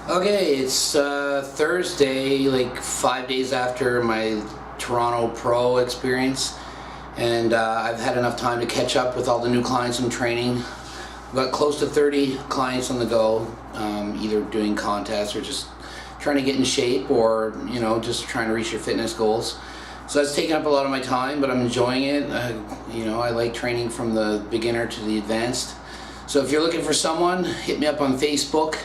Okay, it's Thursday, like 5 days after my Toronto Pro experience, and I've had enough time to catch up with all the new clients I'm training. I've got close to 30 clients on the go, either doing contests or just trying to get in shape, or just trying to reach your fitness goals. So that's taken up a lot of my time, but I'm enjoying it. I like training from the beginner to the advanced. So if you're looking for someone, hit me up on Facebook.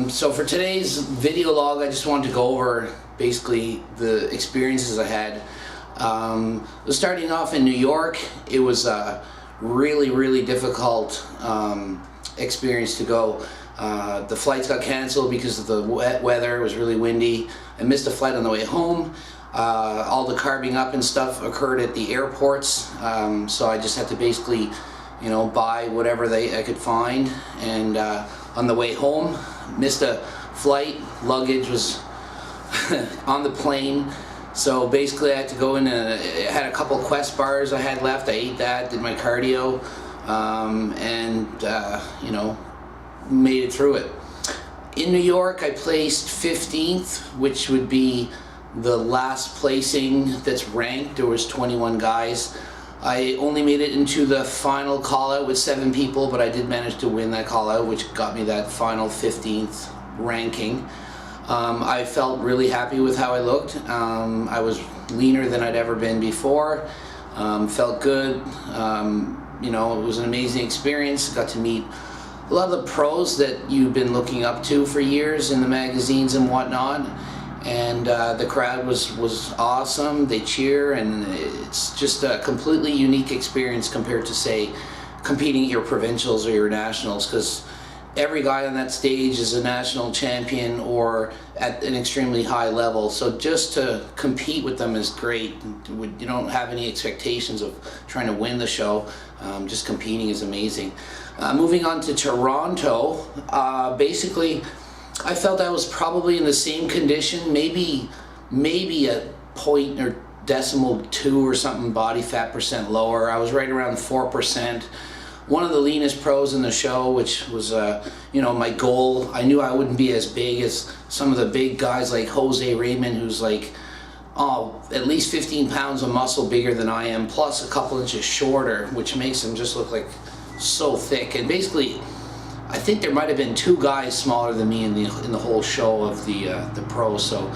So for today's video log, I just wanted to go over basically the experiences I had. Starting off in New York, it was a really difficult experience to go. The flights got canceled because of the wet weather. It was really windy. I missed a flight on the way home. All the carbing up and stuff occurred at the airports, so I just had to basically buy whatever I could find, and on the way home missed a flight. Luggage was on the plane, so basically I had to go in and I had a couple Quest bars I had left. I ate that, did my cardio, and made it through it. In New York, I placed 15th, which would be the last placing that's ranked. There was 21 guys. I only made it into the final call out with 7 people, but I did manage to win that call out, which got me that final 15th ranking. I felt really happy with how I looked. I was leaner than I'd ever been before. Felt good. It was an amazing experience. Got to meet a lot of the pros that you've been looking up to for years in the magazines and whatnot. And the crowd was awesome. They cheer, and it's just a completely unique experience compared to, say, competing at your provincials or your nationals, because every guy on that stage is a national champion or at an extremely high level. So just to compete with them is great. You don't have any expectations of trying to win the show. Just competing is amazing. Moving on to Toronto, basically I felt I was probably in the same condition, maybe a point or decimal 2 or something body fat percent lower. I was right around 4%. One of the leanest pros in the show, which was my goal. I knew I wouldn't be as big as some of the big guys like Jose Raymond, who's like at least 15 pounds of muscle bigger than I am, plus a couple inches shorter, which makes him just look like so thick. And basically, I think there might have been 2 guys smaller than me in the whole show of the pro. So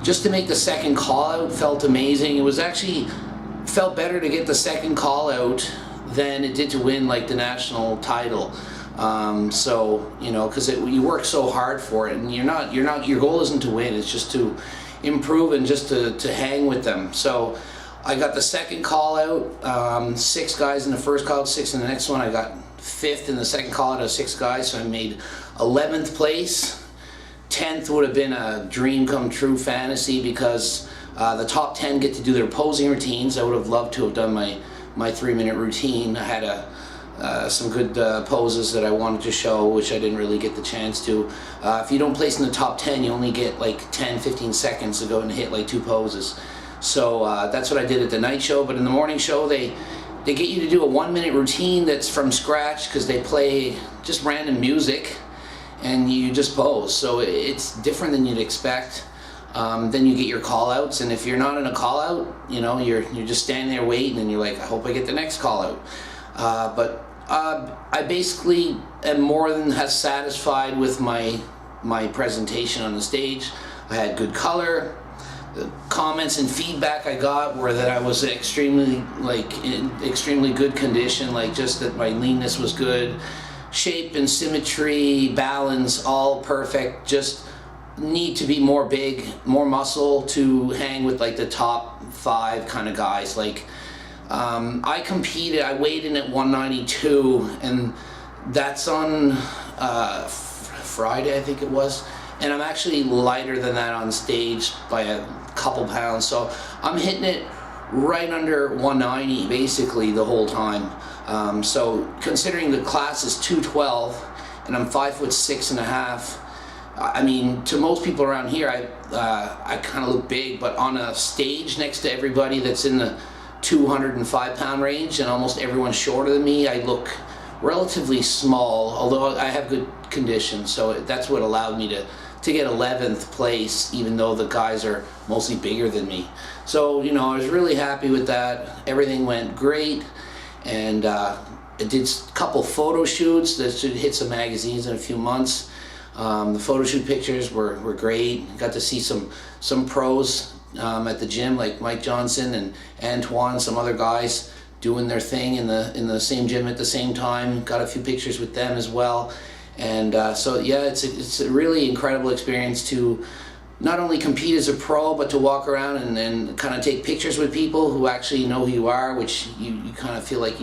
just to make the second call out felt amazing. It was actually felt better to get the second call out than it did to win like the national title. Because you work so hard for it, and your goal isn't to win. It's just to improve and just to hang with them. So I got the second call out, 6 guys in the first call out, 6 in the next one. I got 5th in the second call out of 6 guys, so I made 11th place. 10th would have been a dream come true fantasy, because the top 10 get to do their posing routines. I would have loved to have done my 3-minute routine. I had some good poses that I wanted to show, which I didn't really get the chance to. If you don't place in the top 10, you only get like 10-15 seconds to go and hit like 2 poses. So that's what I did at the night show. But in the morning show, they get you to do a 1-minute routine that's from scratch, because they play just random music and you just pose. So it's different than you'd expect. Then you get your call outs, and if you're not in a call out, you're just standing there waiting, and you're like, I hope I get the next call out. But I basically am more than satisfied with my presentation on the stage. I had good color. The comments and feedback I got were that I was in extremely good condition, like just that my leanness was good, shape and symmetry, balance, all perfect. Just need to be more big, more muscle to hang with like the top 5 kind of guys. Like I competed, I weighed in at 192, and that's on Friday, I think it was. And I'm actually lighter than that on stage by a couple pounds. So I'm hitting it right under 190 basically the whole time. So considering the class is 212 and I'm 5'6.5", I mean, to most people around here, I kind of look big, but on a stage next to everybody that's in the 205-pound range, and almost everyone shorter than me, I look relatively small, although I have good condition, so that's what allowed me to get 11th place, even though the guys are mostly bigger than me. So, you know, I was really happy with that. Everything went great, and I did a couple photo shoots that should hit some magazines in a few months. The photo shoot pictures were great. Got to see some pros at the gym, like Mike Johnson and Antoine, some other guys doing their thing in the same gym at the same time. Got a few pictures with them as well. And so yeah, it's a really incredible experience to not only compete as a pro, but to walk around and kind of take pictures with people who actually know who you are, which you kind of feel like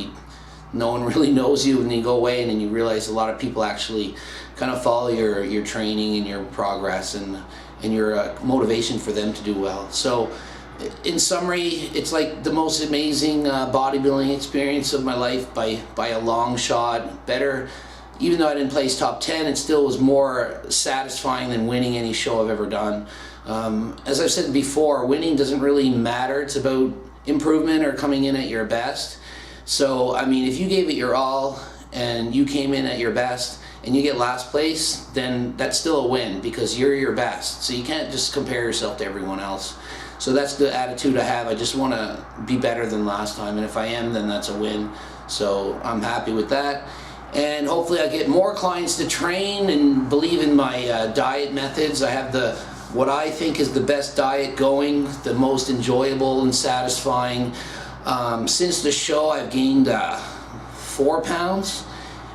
no one really knows you, and then you go away and then you realize a lot of people actually kind of follow your training and your progress and your motivation for them to do well. So in summary, it's like the most amazing bodybuilding experience of my life by a long shot. Better, even though I didn't place top 10, it still was more satisfying than winning any show I've ever done. As I've said before, winning doesn't really matter. It's about improvement or coming in at your best. So, I mean, if you gave it your all and you came in at your best and you get last place, then that's still a win because you're your best. So you can't just compare yourself to everyone else. So that's the attitude I have. I just want to be better than last time, and if I am, then that's a win. So I'm happy with that. And hopefully I get more clients to train and believe in my diet methods. I have what I think is the best diet going, the most enjoyable and satisfying. Since the show, I've gained 4 pounds,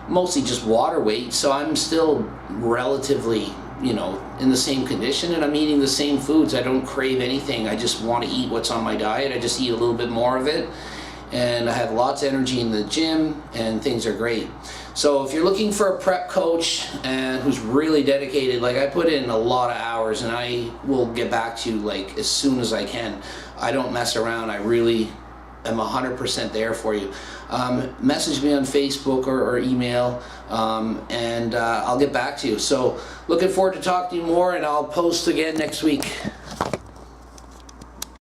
mostly just water weight, so I'm still relatively, you know, in the same condition, and I'm eating the same foods. I don't crave anything. I just want to eat what's on my diet. I just eat a little bit more of it, and I have lots of energy in the gym, and things are great. So if you're looking for a prep coach and who's really dedicated, like I put in a lot of hours, and I will get back to you like as soon as I can. I don't mess around. I really am 100% there for you. Message me on Facebook or email, and I'll get back to you. So looking forward to talking to you more, and I'll post again next week.